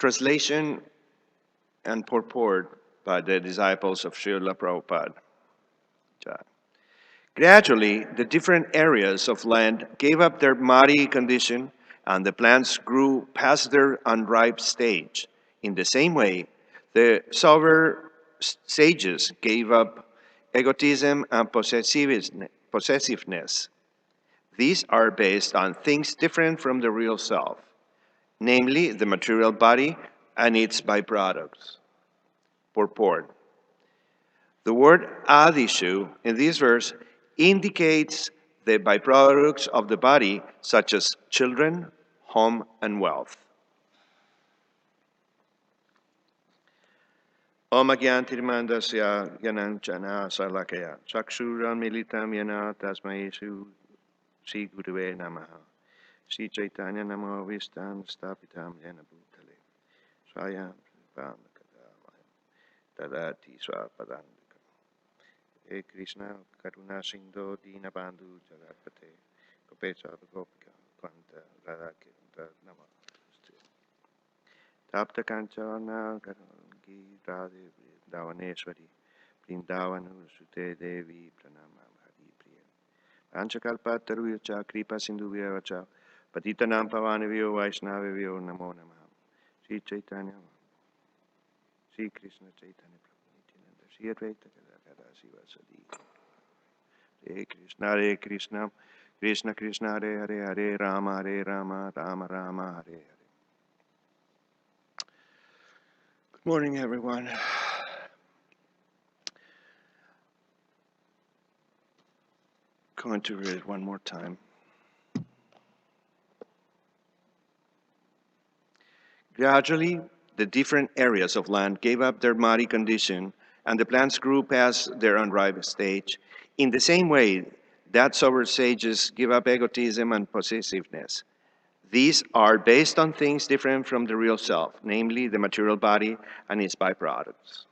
Translation and purport by the disciples of Srila Prabhupada. Gradually, the different areas of land gave up their muddy condition, and the plants grew past their unripe stage. In the same way, the sober sages gave up egotism and possessiveness. These are based on things different from the real self, namely the material body and its byproducts. Purport. The word adishu in this verse indicates the byproducts of the body, such as children, home, and wealth. Om Agyantirmandasya Yananchana Salakaya Chakshuran Militam Yana Tasmai Sri Guruve Namaha Sri Chaitanya Namo Vistam Stapitam Yana Bhutale Swayam Pamakatamaya Tadati Swapadandika E Krishna Karuna Sindho Dina Bandhu Jagatpate Kopesa Gopika Kwanta Radha Namaste Tapta Kanchana Ki Radhe Davaneshwari Vrindavanu Sute Devi Pranamam Hari Priya Panchakalpataruyacha Kripa Sindhuvyacha Patitanam Pavanavyo Vaishnavavyo Namo Namah Sri Chaitanya Sri Krishna Chaitanya Prabhu Nityananda Sri Advaita Gadadhara Sivasadi Hare Krishna Krishna Krishna Hare Hare Hare Rama Rama Rama Hare Hare. Good morning, everyone. Going to read it one more time. Gradually, the different areas of land gave up their muddy condition, and the plants grew past their unripe stage. In the same way that sober sages give up egotism and possessiveness. These are based on things different from the real self, namely the material body and its byproducts.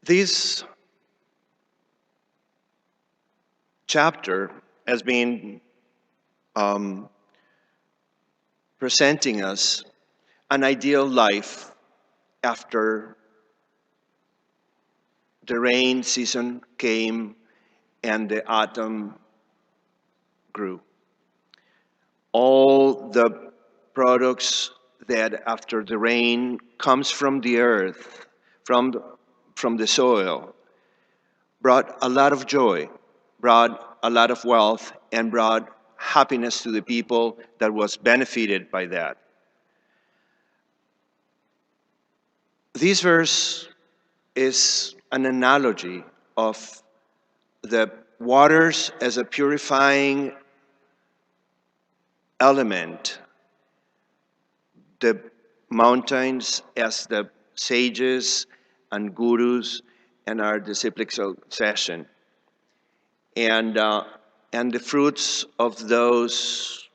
This chapter has been presenting us an ideal life after the rain season came and the autumn grew. All the products that after the rain comes from the earth, from the soil, brought a lot of joy, brought a lot of wealth, and brought happiness to the people that was benefited by that. This verse is an analogy of the waters as a purifying element, the mountains as the sages and gurus and our disciplic succession, and the fruits of those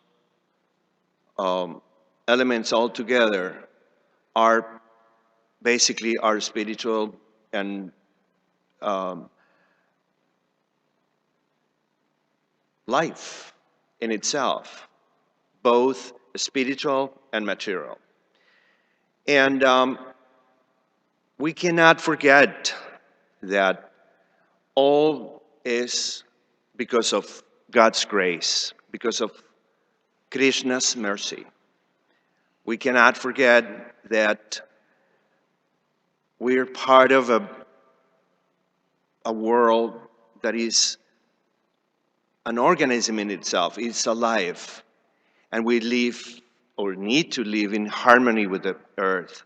elements all together are basically our spiritual and life in itself, both spiritual and material. And we cannot forget that all is because of God's grace, because of Krishna's mercy. We cannot forget that we're part of a world that is an organism in itself. It's alive. And we live or need to live in harmony with the earth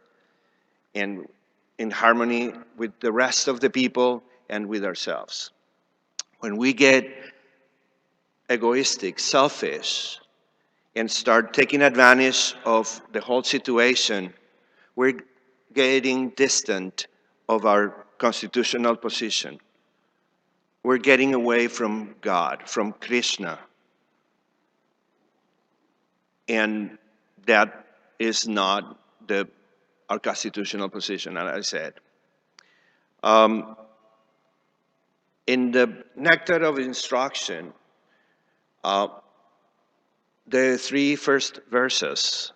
and in harmony with the rest of the people and with ourselves. When we get egoistic, selfish, and start taking advantage of the whole situation, we're getting distant of our constitutional position. We're getting away from God, from Krishna. And that is not our constitutional position, as I said. In the Nectar of Instruction, The three first verses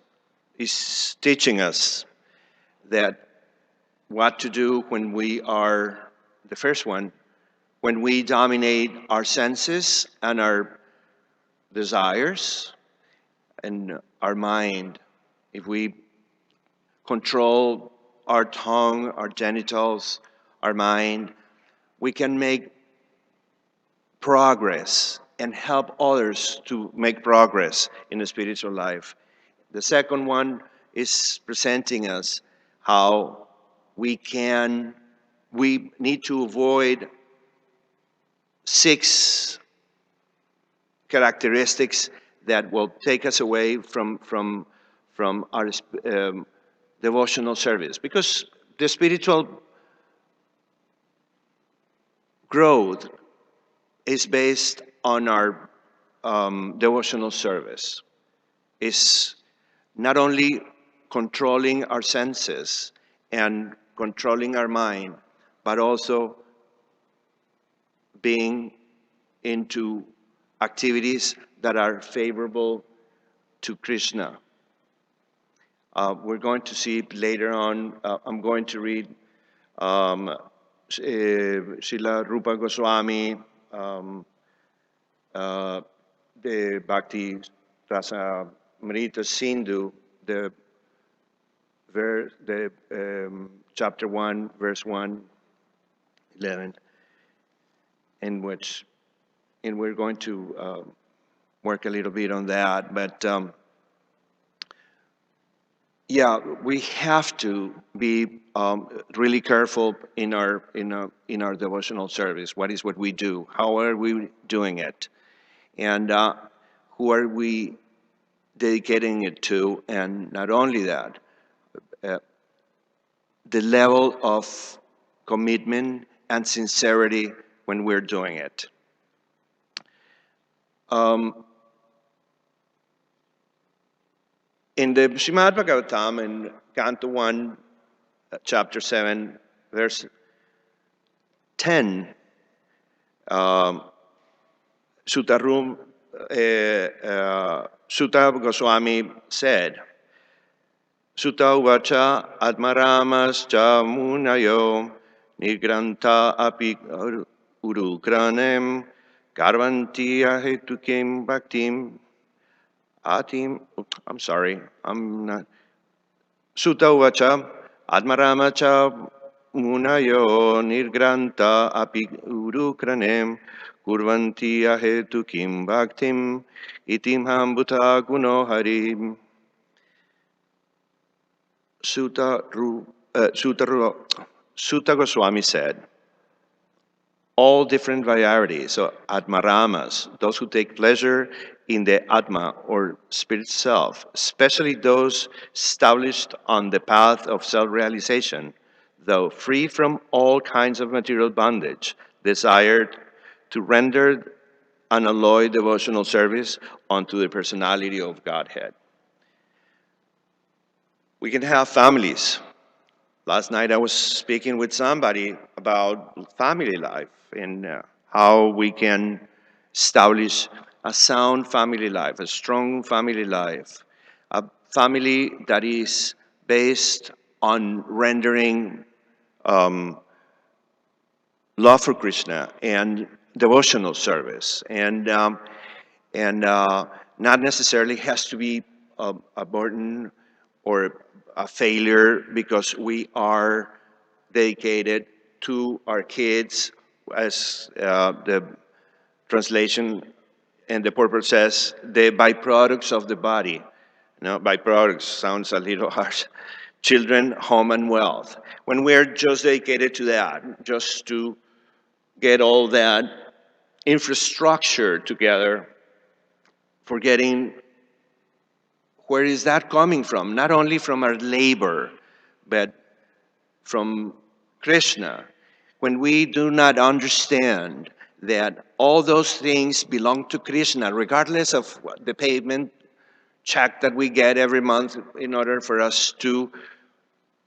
is teaching us that what to do when we are, the first one, when we dominate our senses and our desires and our mind. If we control our tongue, our genitals, our mind, we can make progress and help others to make progress in the spiritual life. The second one is presenting us how we need to avoid 6 characteristics that will take us away from our devotional service. Because the spiritual growth is based on our devotional service. It's not only controlling our senses and controlling our mind, but also being into activities that are favorable to Krishna. We're going to see later on, I'm going to read Srila Rupa Goswami, the Bhakti Rasa Amrita Sindhu, the chapter 1, verse 111, in which, and we're going to work a little bit on that, but yeah, we have to be really careful in our devotional service. What we do? How are we doing it? And who are we dedicating it to? And not only that, the level of commitment and sincerity when we're doing it. In the Srimad Bhagavatam, in Canto 1, chapter 7, verse 10, Sutta Goswami said, Sutta uvacha atmaramascha munayo nigranta api urukranem karvanti ahetukim bhaktim atim. I'm sorry, I'm not. Sutta uvacha atmaramacha munayo nirgranta api urukranem kurvanti ahetukim bhaktim itim hambuta guno harim. Sutta Goswami said, all different varieties of Atmaramas, those who take pleasure in the Atma or spirit self, especially those established on the path of self-realization, though free from all kinds of material bondage, desired to render unalloyed devotional service unto the personality of Godhead. We can have families. Last night I was speaking with somebody about family life and how we can establish a sound family life, a strong family life, a family that is based on rendering love for Krishna and devotional service, and not necessarily has to be a burden or a failure because we are dedicated to our kids, as the translation and the purport says, the byproducts of the body. No, byproducts sounds a little harsh. Children, home, and wealth. When we're just dedicated to that, just to get all that infrastructure together, forgetting where is that coming from? Not only from our labor, but from Krishna. When we do not understand that all those things belong to Krishna, regardless of the payment check that we get every month in order for us to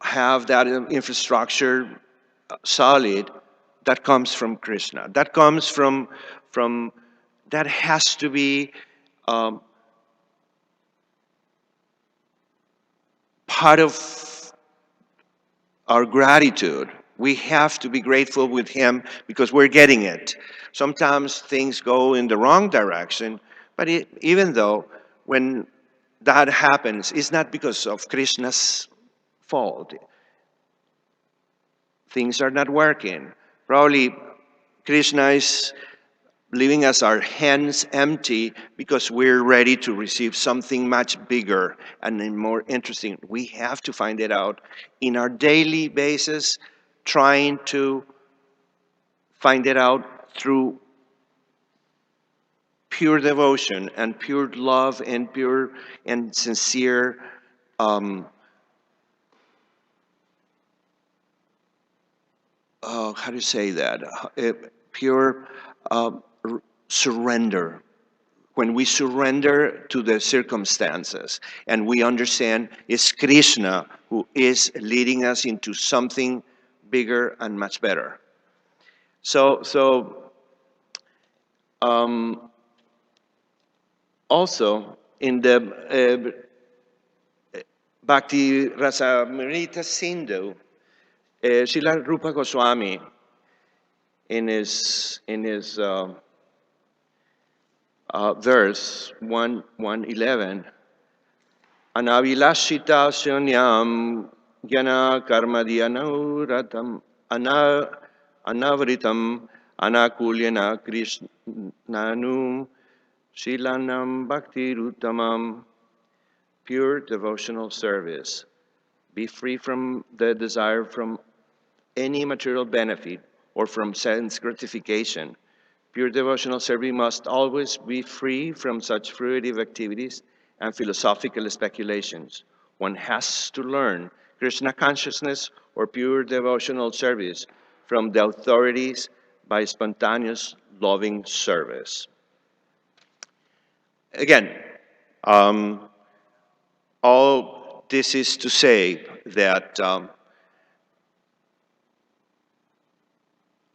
have that infrastructure solid, that comes from Krishna. That comes from that has to be part of our gratitude. We have to be grateful with him because we're getting it. Sometimes things go in the wrong direction, but even though when that happens, it's not because of Krishna's fault. Things are not working. Probably Krishna is leaving us our hands empty because we're ready to receive something much bigger and more interesting. We have to find it out in our daily basis, trying to find it out through pure devotion and pure love and pure and sincere how do you say that? Pure surrender. When we surrender to the circumstances and we understand it's Krishna who is leading us into something bigger and much better. So also in the Bhakti Rasamrita Sindhu, Srila Rupa Goswami in his verse 111, Anavilashita Shunyam Jnana Karmadhyanuratam Anavritam Anakulyana Krishnanum Shilanam Bhakti Rutamam. Pure devotional service. Be free from the desire from any material benefit or from sense gratification. Pure devotional service must always be free from such fruitive activities and philosophical speculations. One has to learn Krishna consciousness or pure devotional service from the authorities by spontaneous loving service. Again, all this is to say that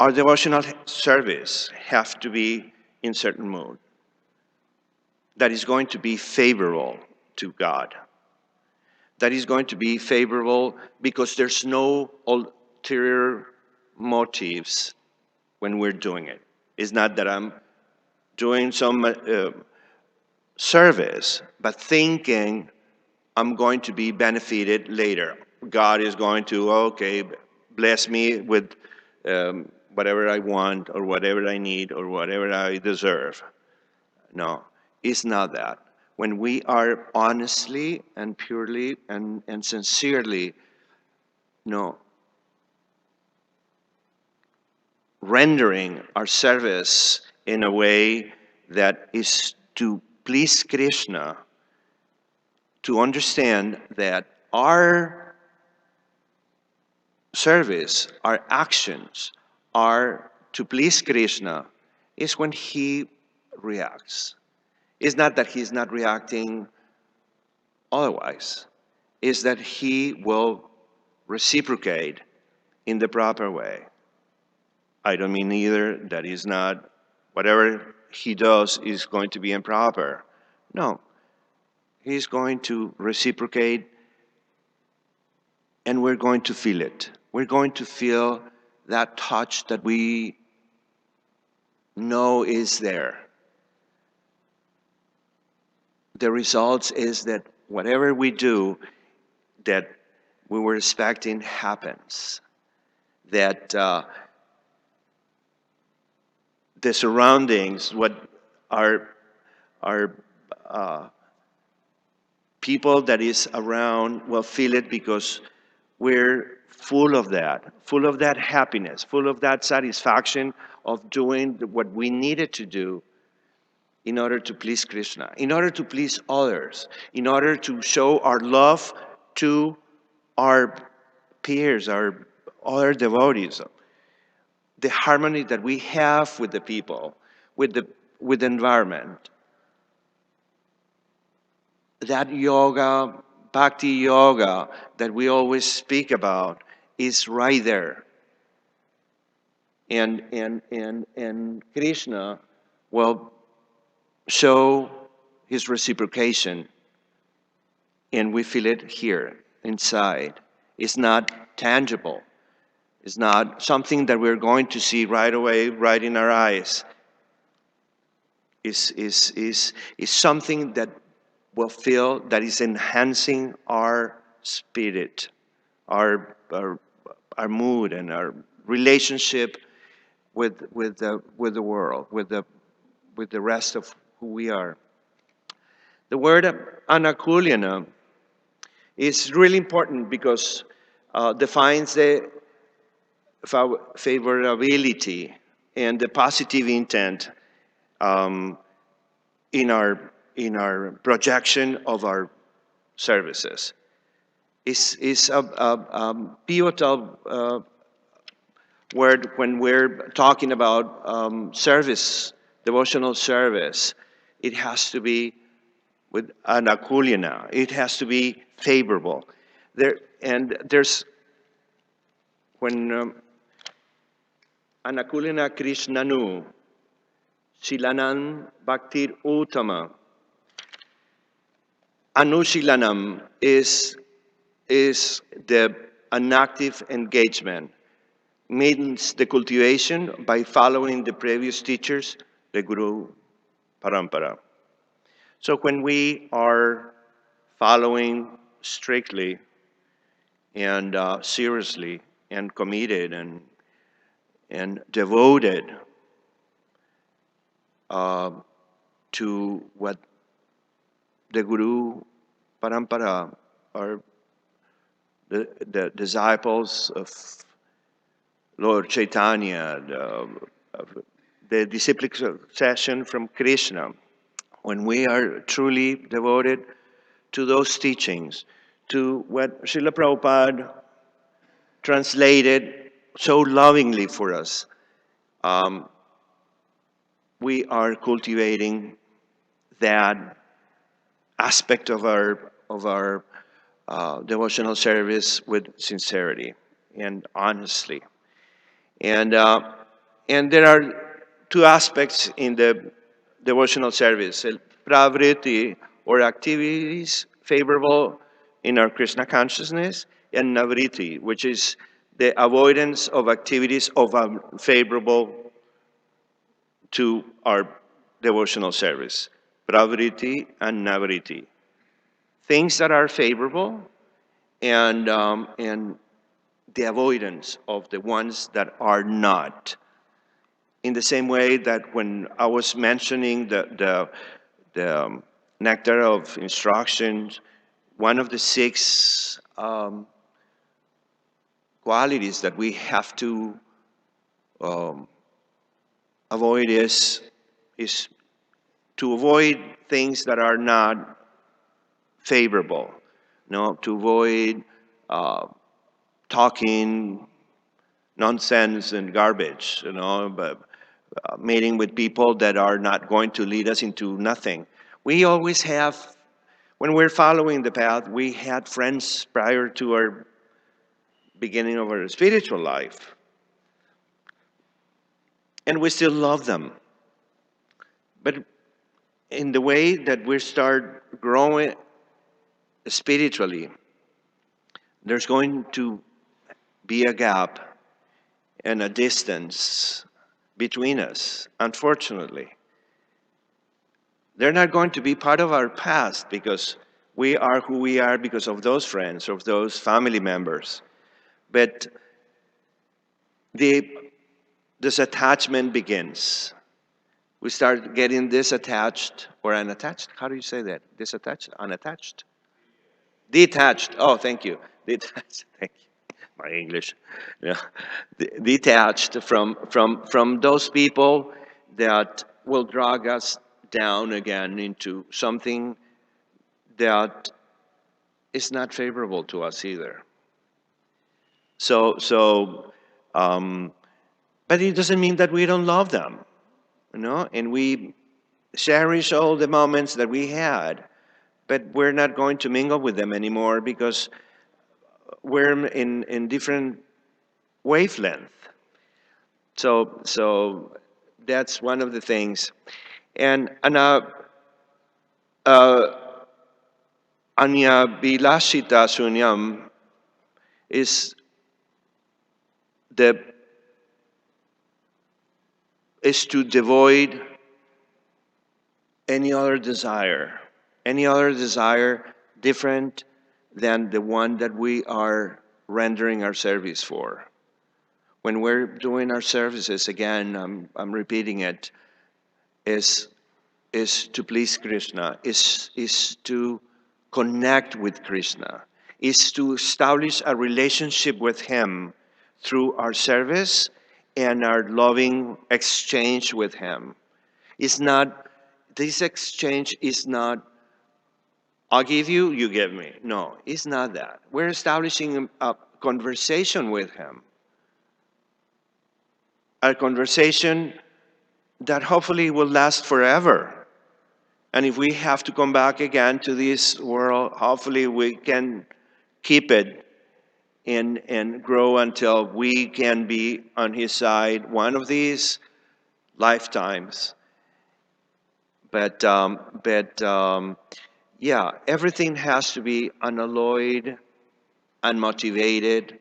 our devotional service have to be in certain mood that is going to be favorable to God. That is going to be favorable because there's no ulterior motives when we're doing it. It's not that I'm doing some service, but thinking I'm going to be benefited later. God is going to, okay, bless me with whatever I want or whatever I need or whatever I deserve. No, it's not that. When we are honestly and purely and sincerely, rendering our service in a way that is to please Krishna, to understand that our service, our actions are to please Krishna, is when he reacts. It's not that he's not reacting otherwise. It's that he will reciprocate in the proper way. I don't mean either that he's not, whatever he does is going to be improper. No, he's going to reciprocate and we're going to feel it. We're going to feel that touch that we know is there. The results is that whatever we do that we were expecting happens. That the surroundings, what our people that is around will feel it because we're full of that happiness, full of that satisfaction of doing what we needed to do in order to please Krishna, in order to please others, in order to show our love to our peers, our other devotees, the harmony that we have with the people, with the environment. That yoga, bhakti yoga that we always speak about is right there. And Krishna will show his reciprocation, and we feel it here inside. It's not tangible. It's not something that we're going to see right away, right in our eyes. Is something that will feel that is enhancing our spirit, our mood, and our relationship with the world, with the rest of who we are. The word anakuliana is really important because defines the favorability and the positive intent in our projection of our services. Is a pivotal word when we're talking about service, devotional service. It has to be with anakuliana. It has to be favorable. There's when anakuliana Krishnanu Shilanan Bhaktir Uttama. Anushilanam is an active engagement, means the cultivation by following the previous teachers, the Guru Parampara. So when we are following strictly and seriously and committed and devoted to what the Guru Parampara, or the disciples of Lord Chaitanya, the disciplic succession from Krishna, when we are truly devoted to those teachings, to what Srila Prabhupada translated so lovingly for us, we are cultivating that aspect of our devotional service with sincerity and honestly. And there are two aspects in the devotional service: pravriti, or activities favorable in our Krishna consciousness, and navriti, which is the avoidance of activities of unfavorable to our devotional service. Pravriti and navriti. Things that are favorable, and the avoidance of the ones that are not. In the same way that when I was mentioning the nectar of instructions, one of the 6 qualities that we have to avoid is to avoid things that are not favorable. To avoid talking nonsense and garbage, but meeting with people that are not going to lead us into nothing. We always have, when we're following the path, we had friends prior to our beginning of our spiritual life. And we still love them. But in the way that we start growing spiritually, there's going to be a gap and a distance between us, unfortunately. They're not going to be part of our past because we are who we are because of those friends, of those family members. But this attachment begins. We start getting disattached or unattached. How do you say that? Disattached? Unattached? Detached. Oh, thank you. Detached. Thank you. My English. Yeah. Detached from those people that will drag us down again into something that is not favorable to us either. But it doesn't mean that we don't love them, and we cherish all the moments that we had, but we're not going to mingle with them anymore because we're in different wavelength. So that's one of the things. And Anya Bilashita Sunyam is the is to devoid any other desire different than the one that we are rendering our service for. When we're doing our services, again, I'm repeating it, is to please Krishna, is to connect with Krishna, is to establish a relationship with Him through our service and our loving exchange with Him. This exchange is not, I'll give you, you give me. No, it's not that. We're establishing a conversation with Him. A conversation that hopefully will last forever. And if we have to come back again to this world, hopefully we can keep it and grow until we can be on His side one of these lifetimes. But yeah, everything has to be unalloyed, unmotivated,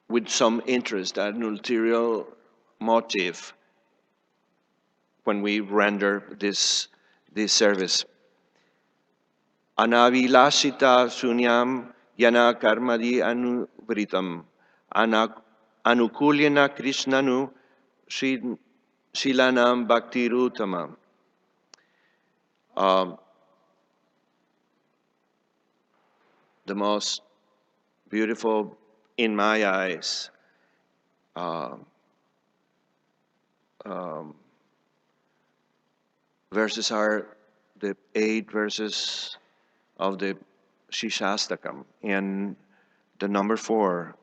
with some interest, an ulterior motive when we render this service. Anavilashita sunyam yana karmadi anuvritam anukulyana krishnanu shilanam bhaktirutamam. The most beautiful in my eyes verses are the 8 verses of the Shishastakam and the number 4,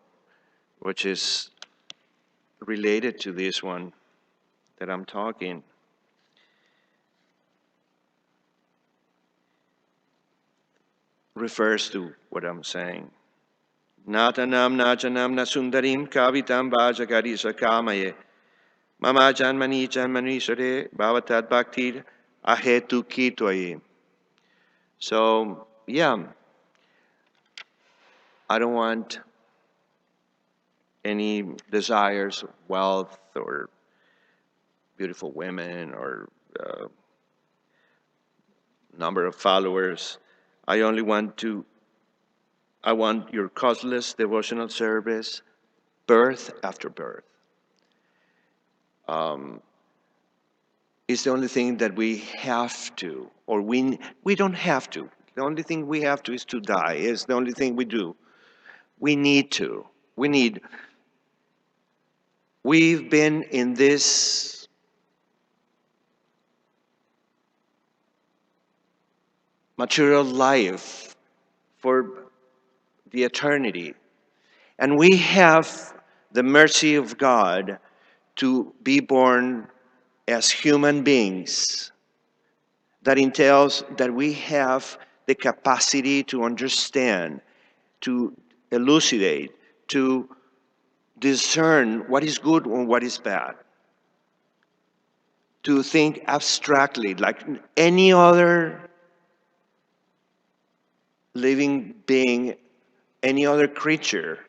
which is related to this one that I'm talking. Refers to what I'm saying. Natanam najanam nasundarim kavitam vajagarisa kamaye mama janmani janmanishare bhavatad bhaktir ahetu kitvaye. So, yeah, I don't want any desires of wealth or beautiful women or number of followers. I want your causeless devotional service, birth after birth. It's the only thing that we have to, or we don't have to. The only thing we have to is to die. It's the only thing we do. We need to. We've been in this material life for the eternity. And we have the mercy of God to be born as human beings. That entails that we have the capacity to understand, to elucidate, to discern what is good and what is bad. To think abstractly, like any other living being, any other creature,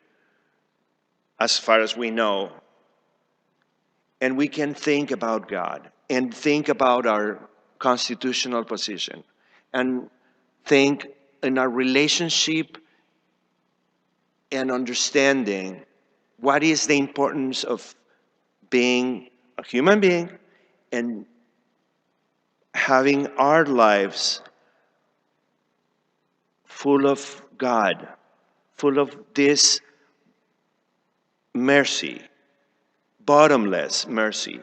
as far as we know. And we can think about God and think about our constitutional position and think in our relationship and understanding what is the importance of being a human being and having our lives full of God, full of this mercy, bottomless mercy.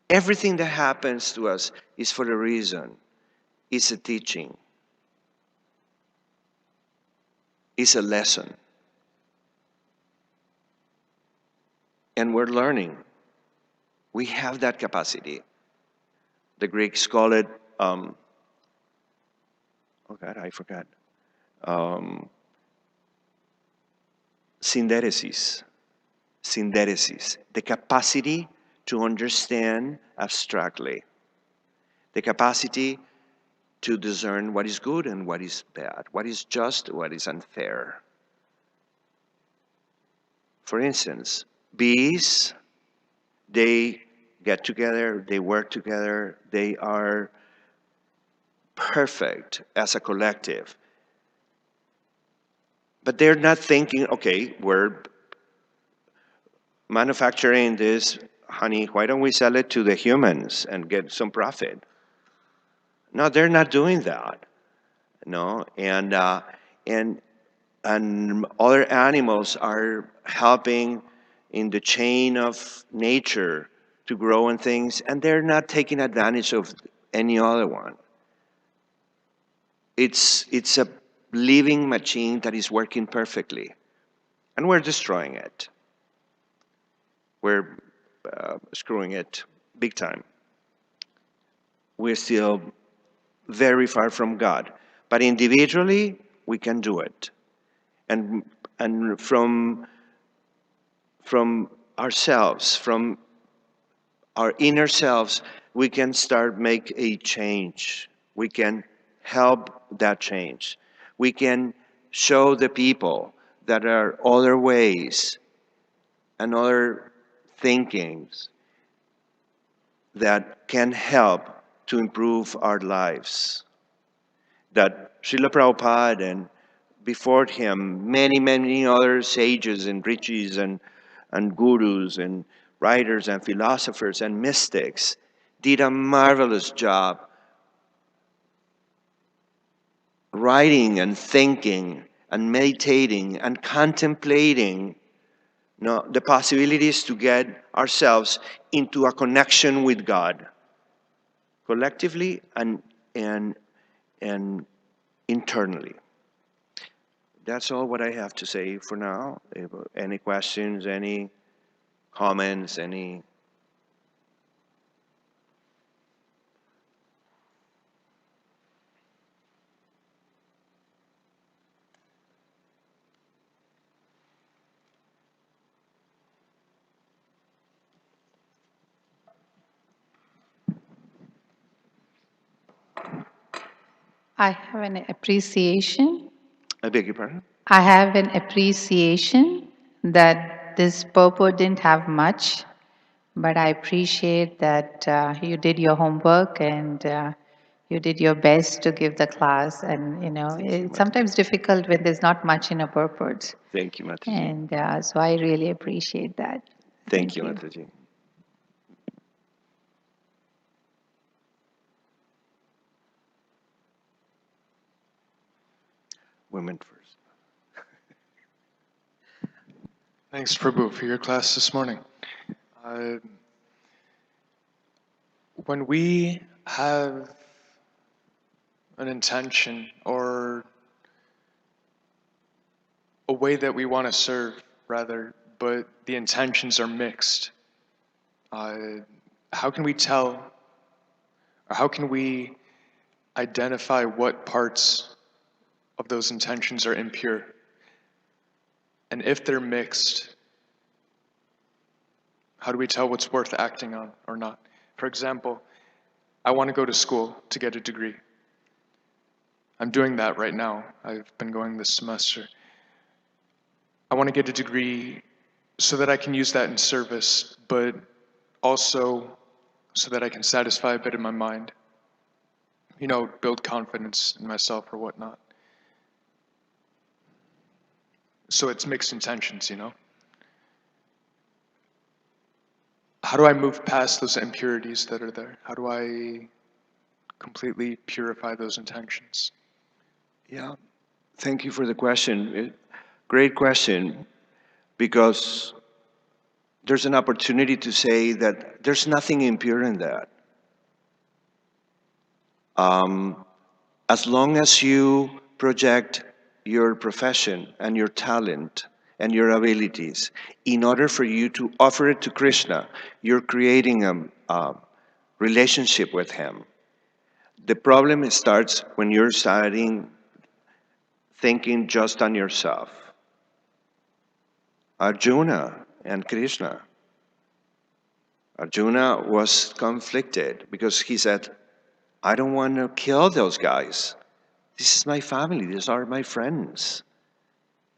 Everything that happens to us is for a reason. It's a teaching. It's a lesson. And we're learning. We have that capacity. The Greeks call it, oh God, I forgot. Synderesis. Synderesis. The capacity to understand abstractly. The capacity to discern what is good and what is bad, what is just, what is unfair. For instance, bees, they get together, they work together, they are perfect as a collective. But they're not thinking, okay, we're manufacturing this honey, why don't we sell it to the humans and get some profit? No, they're not doing that. No, and other animals are helping in the chain of nature to grow and things, and they're not taking advantage of any other one. It's a living machine that is working perfectly, and we're destroying it. We're screwing it big time. We're still very far from God, but individually we can do it, and from ourselves, from our inner selves, we can start make a change. We can help that change. We can show the people that there are other ways and other thinkings that can help to improve our lives. That Srila Prabhupada and before him, many other sages and rishis and gurus and writers and philosophers and mystics did a marvelous job writing and thinking and meditating and contemplating the possibilities to get ourselves into a connection with God, collectively and internally. That's all what I have to say for now. Any questions, any comments, any? I have an appreciation. I beg your pardon? I have an appreciation that this purport didn't have much, but I appreciate that you did your homework and you did your best to give the class. And Thank you, it's Mataji. sometimes difficult when there's not much in a purport. Thank you, Mataji. And so I really appreciate that. Thank you, you. Mataji. Women first. Thanks, Prabhu, for your class this morning. When we have an intention or a way that we want to serve, rather, but the intentions are mixed, how can we tell, or how can we identify what parts of those intentions are impure? And if they're mixed, how do we tell what's worth acting on or not? For example, I want to go to school to get a degree. I'm doing that right now. I've been going this semester. I want to get a degree so that I can use that in service, but also so that I can satisfy a bit of my mind. Build confidence in myself or whatnot. So it's mixed intentions, How do I move past those impurities that are there? How do I completely purify those intentions? Yeah, thank you for the question. Great question, because there's an opportunity to say that there's nothing impure in that. As long as you project your profession and your talent and your abilities, in order for you to offer it to Krishna, you're creating a relationship with him. The problem starts when you're starting thinking just on yourself. Arjuna and Krishna. Arjuna was conflicted because he said, I don't want to kill those guys. This is my family. These are my friends.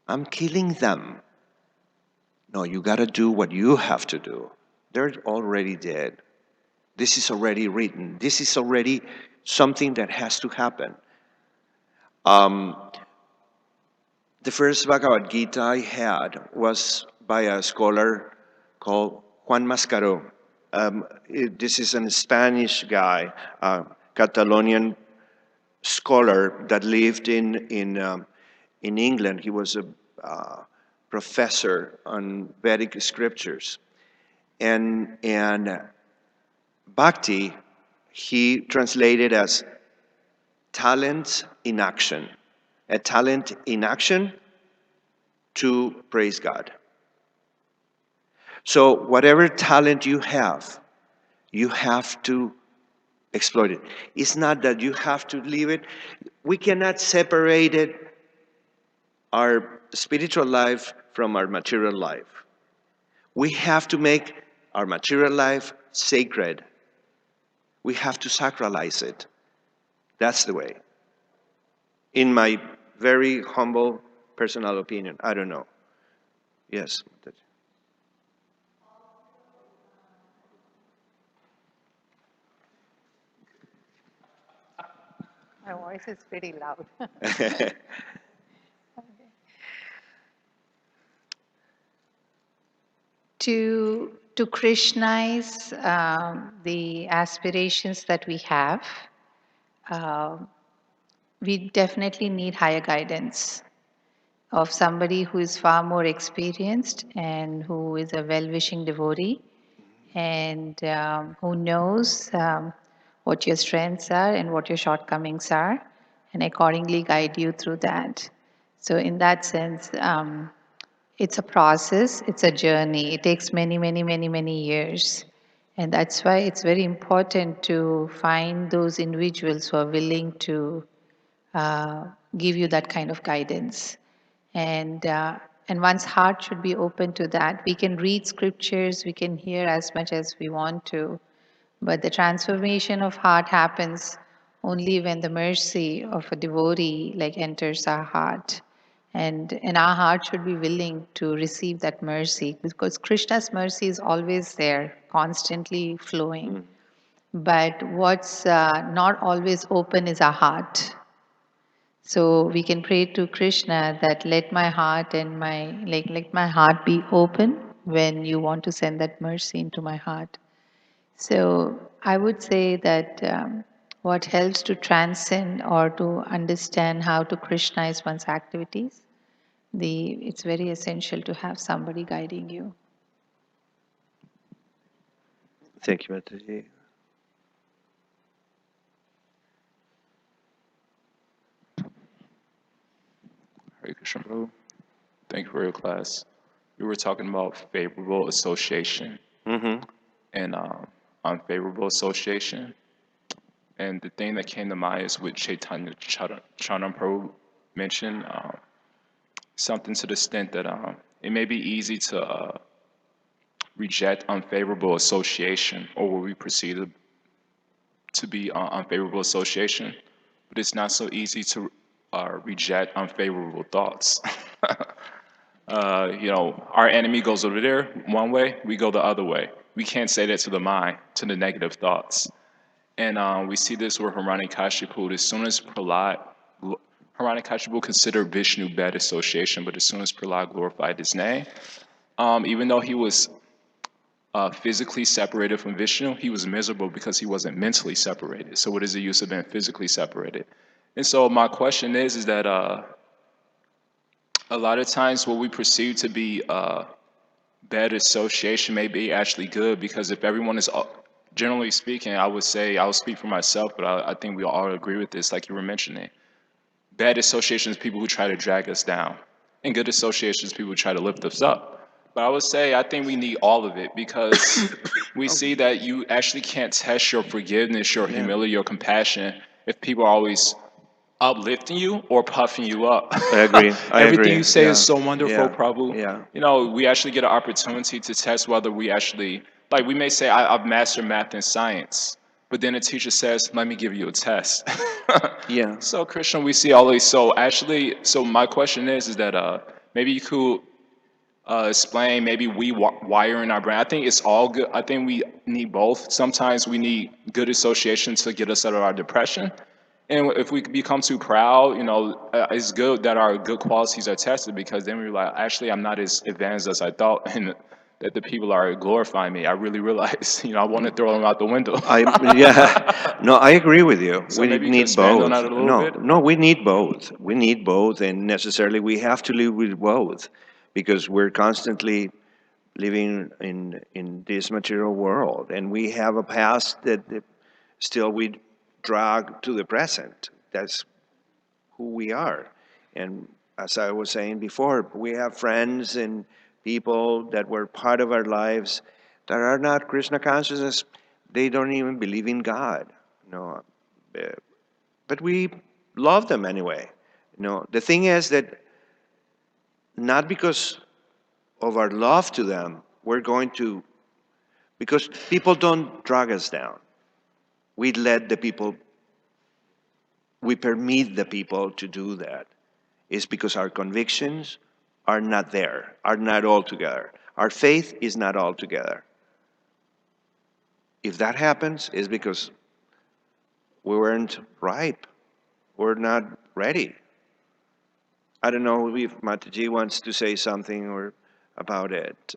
I'm killing them. No, you got to do what you have to do. They're already dead. This is already written. This is already something that has to happen. Um, the first Bhagavad Gita I had was by a scholar called Juan Mascaró. This is a Spanish guy, a Catalonian scholar that lived in England. He was a professor on Vedic scriptures, and Bhakti he translated as talent in action, a talent in action to praise God. So whatever talent you have to exploit it. It's not that you have to leave it. We cannot separate it, our spiritual life from our material life. We have to make our material life sacred. We have to sacralize it. That's the way. In my very humble personal opinion. I don't know. Yes. My voice is pretty loud. To Krishnaize the aspirations that we have, we definitely need higher guidance of somebody who is far more experienced and who is a well-wishing devotee and who knows what your strengths are and what your shortcomings are, and accordingly guide you through that. So, in that sense, it's a process, it's a journey. It takes many, many, many, many years. And that's why it's very important to find those individuals who are willing to give you that kind of guidance. And one's heart should be open to that. We can read scriptures, we can hear as much as we want to, but the transformation of heart happens only when the mercy of a devotee like enters our heart. And our heart should be willing to receive that mercy because Krishna's mercy is always there, constantly flowing. But what's not always open is our heart. So we can pray to Krishna that let my heart and let my heart be open when you want to send that mercy into my heart. So I would say that what helps to transcend or to understand how to Krishnaize one's activities, it's very essential to have somebody guiding you. Thank you, Mataji. Hare Krishna, Prabhu. Thank you for your class. We were talking about favorable association Mm-hmm. and unfavorable association. And the thing that came to mind is what Chaitanya Charan Prabhu mentioned, something to the extent that it may be easy to reject unfavorable association or what we perceive to be unfavorable association, but it's not so easy to reject unfavorable thoughts. Our enemy goes over there one way, we go the other way. We can't say that to the mind, to the negative thoughts. And we see this with Hiranyakashipu. As soon as Hiranyakashipu considered Vishnu bad association, but as soon as Prahlad glorified his name, even though he was physically separated from Vishnu, he was miserable because he wasn't mentally separated. So what is the use of being physically separated? And so my question is that a lot of times what we perceive to be bad association may be actually good, because if everyone is, generally speaking, I would say, I'll speak for myself, but I think we all agree with this, like you were mentioning. Bad associations, people who try to drag us down. And good associations, people who try to lift us up. But I would say I think we need all of it, because we see that you actually can't test your forgiveness, your humility, your compassion if people are always uplifting you or puffing you up. I agree. Everything you say is so wonderful, Yeah. Prabhu. Yeah. We actually get an opportunity to test whether we actually, like we may say, I've mastered math and science. but then the teacher says, "Let me give you a test." Yeah. So Christian, we see all these. So actually, so my question is that maybe you could explain maybe we wire in our brain. I think it's all good. I think we need both. Sometimes we need good association to get us out of our depression. And if we become too proud, it's good that our good qualities are tested because then we're like, actually, I'm not as advanced as I thought, and that the people are glorifying me. I really realize, I want to throw them out the window. Yeah, no, I agree with you. So We maybe you could need expand on that both. a little No, bit. no, we need both. We need both, and necessarily we have to live with both because we're constantly living in this material world, and we have a past that still we drag to the present. That's who we are. And as I was saying before, we have friends and people that were part of our lives that are not Krishna consciousness. They don't even believe in God. No, uh, but we love them anyway. The thing is that not because of our love to them, we're going to, because people don't drag us down. We let the people, we permit the people to do that. It's because our convictions are not there, are not all together. Our faith is not all together. If that happens, it's because we weren't ripe. We're not ready. I don't know if Mataji wants to say something or about it.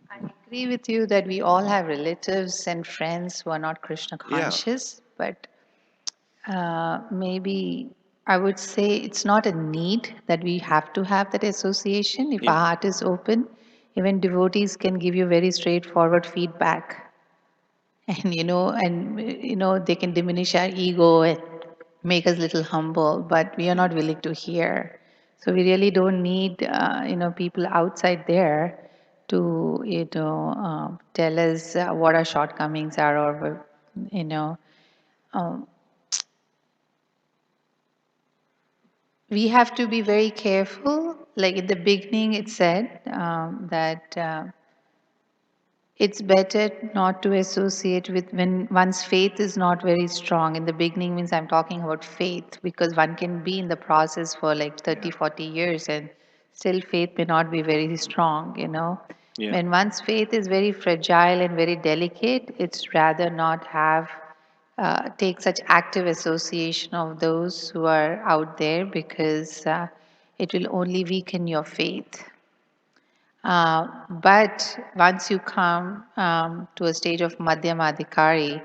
I agree with you that we all have relatives and friends who are not Krishna Yeah, conscious, but maybe I would say it's not a need that we have to have that association. If yeah, our heart is open, even devotees can give you very straightforward feedback. And they can diminish our ego and make us little humble, but we are not willing to hear. So we really don't need people outside there to tell us what our shortcomings are, or you know um, we have to be very careful. Like in the beginning, it said that it's better not to associate with when one's faith is not very strong. In the beginning means I'm talking about faith because one can be in the process for like 30, 40 years and still faith may not be very strong. yeah, When one's faith is very fragile and very delicate, it's rather not take such active association of those who are out there because it will only weaken your faith. But once you come to a stage of Madhyamadikari,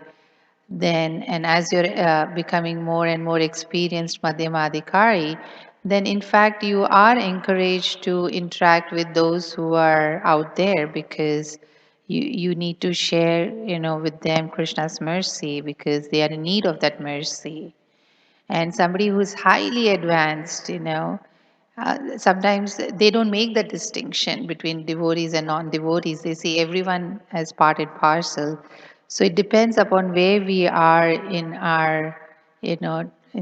then, and as you're becoming more and more experienced Madhyamadikari, then in fact you are encouraged to interact with those who are out there because you need to share, with them Krishna's mercy because they are in need of that mercy. And somebody who's highly advanced, sometimes they don't make that distinction between devotees and non-devotees. They see everyone as part and parcel. So it depends upon where we are in our, in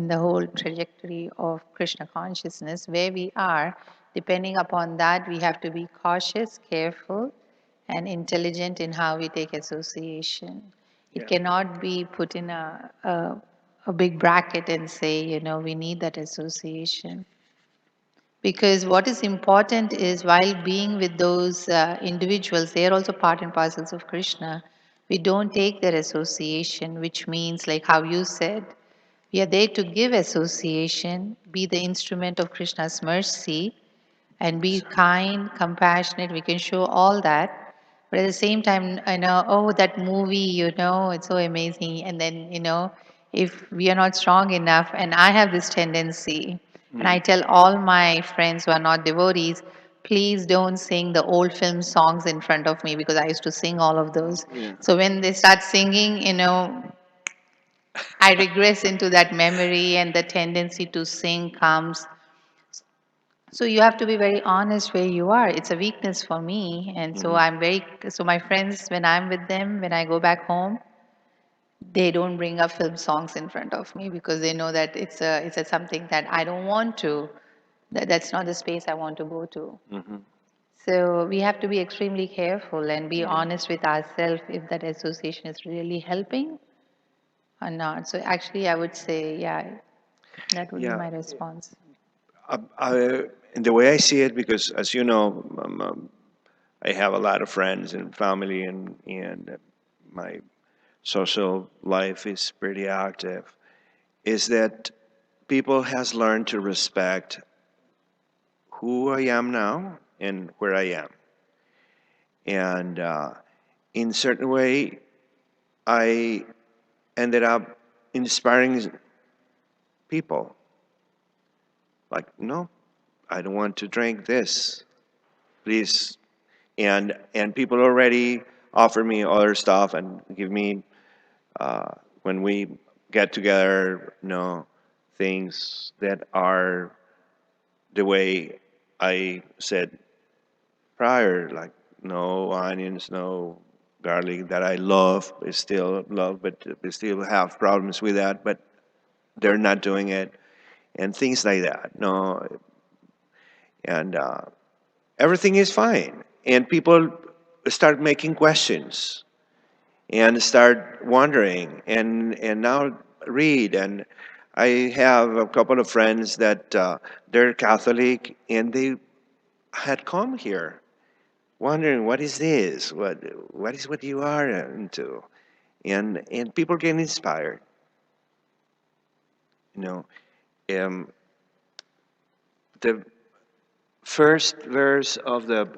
the whole trajectory of Krishna consciousness, where we are. Depending upon that, we have to be cautious, careful, and intelligent in how we take association. It yeah, cannot be put in a big bracket and say, we need that association. Because what is important is while being with those individuals, they are also part and parcels of Krishna. We don't take their association, which means, like how you said, we are there to give association, be the instrument of Krishna's mercy, and be kind, compassionate. We can show all that. But at the same time, I know, oh, that movie, it's so amazing. And then, if we are not strong enough, and I have this tendency, and I mm, tell all my friends who are not devotees, please don't sing the old film songs in front of me because I used to sing all of those. yeah, So when they start singing, I regress into that memory and the tendency to sing comes. So you have to be very honest where you are. It's a weakness for me. And so mm, so my friends, when I'm with them, when I go back home, they don't bring up film songs in front of me because they know that it's a something that I don't want to. That's not the space I want to go to. Mm-hmm. So we have to be extremely careful and be honest with ourselves if that association is really helping or not. So actually, I would say, yeah, that would be Yeah. my response. And the way I see it, because as you know, I have a lot of friends and family, and my social life is pretty active, is that people has learned to respect who I am now and where I am. And in certain way, I ended up inspiring people. Like, no, I don't want to drink this. Please. And people already offer me other stuff and give me when we get together, things that are the way I said prior, like no onions, no garlic that I love, I still love, but we still have problems with that, but they're not doing it, and things like that. No, and everything is fine. And people start making questions and start wondering, and now read. And I have a couple of friends that they're Catholic, and they had come here wondering what is this, what is what you are into, and people get inspired. You know, um, the first verse of the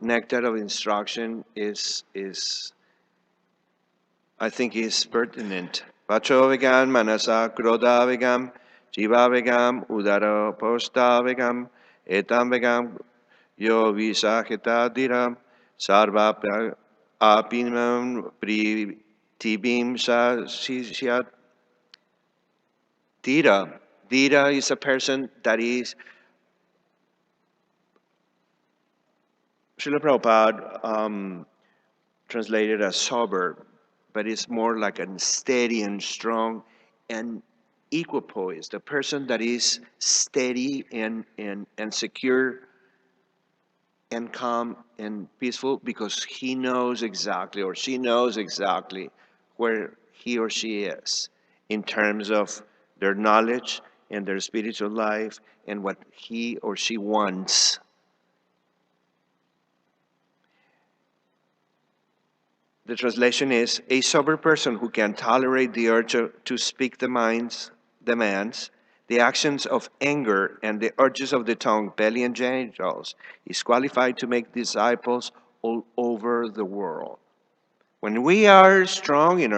nectar of instruction is I think is pertinent. Vacho vegam, manasa kroda vegam, jiva vegam, udara posta vegam, etam vegam, yo visahita diram, sarva apinam pritibim sa sisyat. Dira. Dira is a person that is, Srila Prabhupada translated as sober, but it's more like a steady and strong and equipoised, a person that is steady and secure and calm and peaceful because he knows exactly or she knows exactly where he or she is in terms of their knowledge and their spiritual life and what he or she wants. The translation is a sober person who can tolerate the urge to speak the mind's demands, the actions of anger, and the urges of the tongue, belly, and genitals is qualified to make disciples all over the world. When we are strong in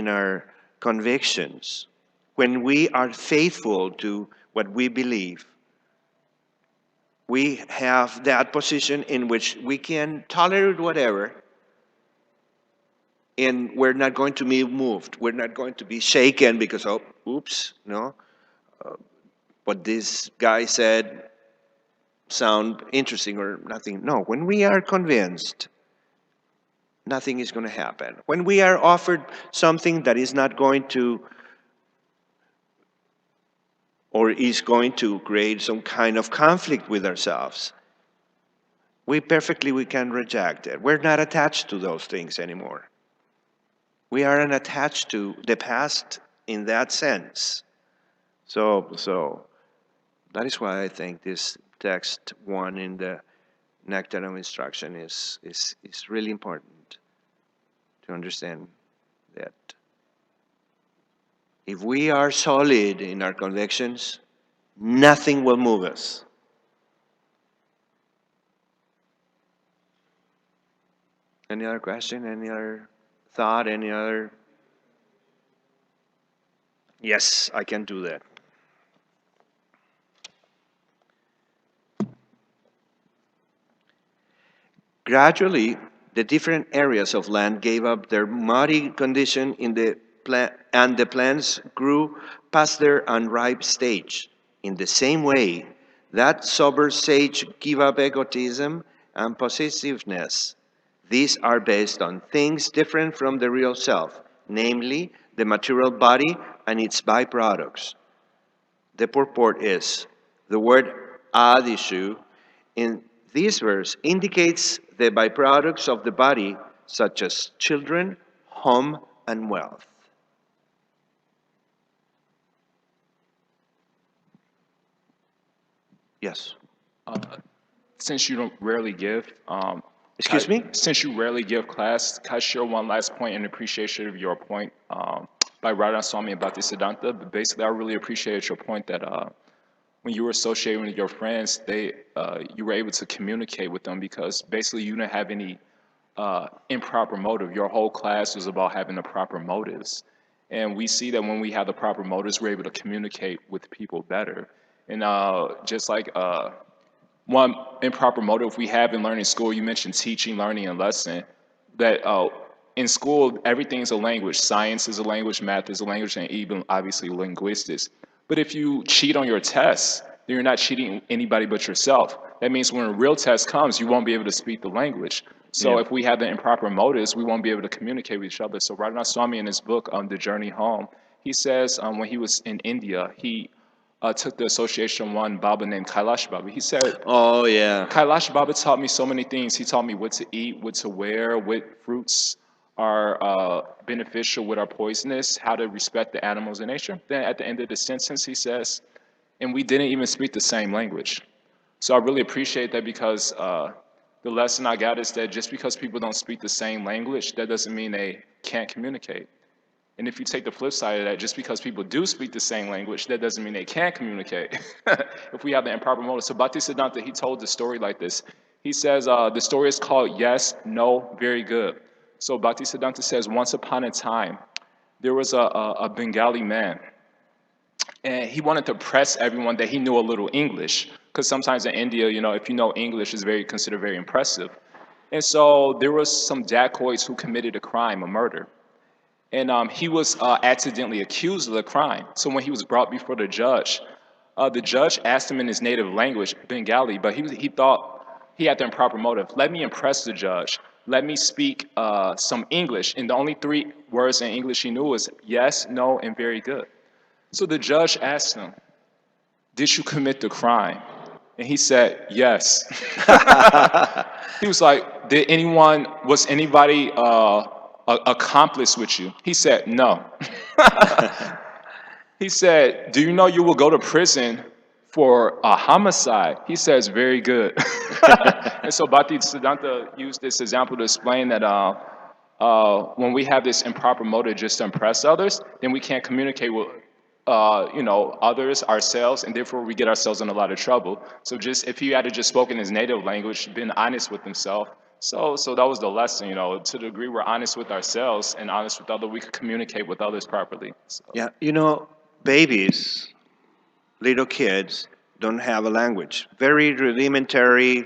our convictions, when we are faithful to what we believe, we have that position in which we can tolerate whatever, and we're not going to be moved. We're not going to be shaken because, oh, oops, no. What this guy said sound interesting or nothing. No, when we are convinced, nothing is going to happen. When we are offered something that is not going to or is going to create some kind of conflict with ourselves, we can reject it. We're not attached to those things anymore. We aren't attached to the past in that sense. So that is why I think this text one in the Nectar of Instruction is really important to understand that if we are solid in our convictions, nothing will move us. Any other question? Any other thought? Any other? Yes, I can do that. Gradually, the different areas of land gave up their muddy condition in the and the plants grew past their unripe stage. In the same way, that sober sage gave up egotism and possessiveness. These are based on things different from the real self, namely the material body and its byproducts. The purport is the word adishu in this verse indicates the byproducts of the body, such as children, home, and wealth. Yes. Since you don't rarely give, Excuse me? since you rarely give class, can I share one last point in appreciation of your point by Radha Swami about the Siddhanta? But basically, I really appreciated your point that when you were associating with your friends, you were able to communicate with them because basically you didn't have any improper motive. Your whole class was about having the proper motives. And we see that when we have the proper motives, we're able to communicate with people better. And just like one improper motive we have in learning school, you mentioned teaching, learning, and lesson, that in school, everything's a language. Science is a language, math is a language, and even obviously linguistics. But if you cheat on your tests, then you're not cheating anybody but yourself. That means when a real test comes, you won't be able to speak the language. So Yeah. if we have the improper motives, we won't be able to communicate with each other. So Radhanath Swami in his book, The Journey Home, he says when he was in India, he took the association one Baba named Kailash Baba. He said, Oh, yeah. Kailash Baba taught me so many things. He taught me what to eat, what to wear, what fruits are beneficial, what are poisonous, how to respect the animals in nature. Then at the end of the sentence, he says, and we didn't even speak the same language. So I really appreciate that because the lesson I got is that just because people don't speak the same language, that doesn't mean they can't communicate. And if you take the flip side of that, just because people do speak the same language, that doesn't mean they can't communicate. If we have the improper motive. So Bhaktisiddhanta, he told the story like this. He says, the story is called Yes, No, Very Good. So Bhaktisiddhanta says, once upon a time, there was a Bengali man, and he wanted to press everyone that he knew a little English, because sometimes in India, if you know English, is considered very impressive. And so there was some dacoits who committed a crime, a murder. And he was accidentally accused of the crime. So when he was brought before the judge asked him in his native language, Bengali, but he thought he had the improper motive. Let me impress the judge. Let me speak some English. And the only three words in English he knew was yes, no, and very good. So the judge asked him, did you commit the crime? And he said, yes. He was like, was anybody accomplice with you? He said, no. He said, do you know you will go to prison for a homicide? He says, very good. And so Bhakti Siddhanta used this example to explain that when we have this improper motive just to impress others, then we can't communicate with others, ourselves, and therefore we get ourselves in a lot of trouble. So just if he had just spoken his native language, been honest with himself, so that was the lesson, to the degree we're honest with ourselves and honest with others, we could communicate with others properly. So. Yeah, babies, little kids, don't have a language. Very rudimentary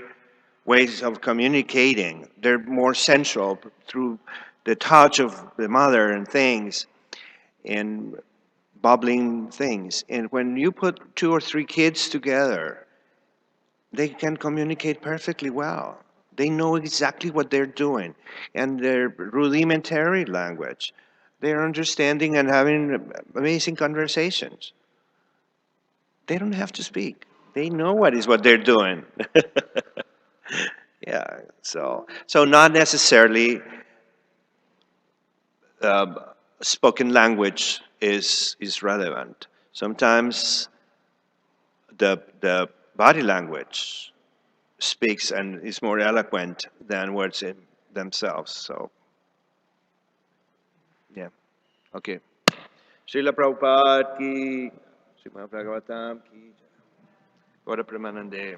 ways of communicating. They're more sensual through the touch of the mother and things and bubbling things. And when you put 2 or 3 kids together, they can communicate perfectly well. They know exactly what they're doing. And their rudimentary language, they're understanding and having amazing conversations. They don't have to speak. They know what they're doing. Yeah, so not necessarily spoken language is relevant. Sometimes the body language speaks and is more eloquent than words in themselves. So yeah, okay. Srila Prabhupada ki, Srimad Bhagavatam ki, Gaura Premanande.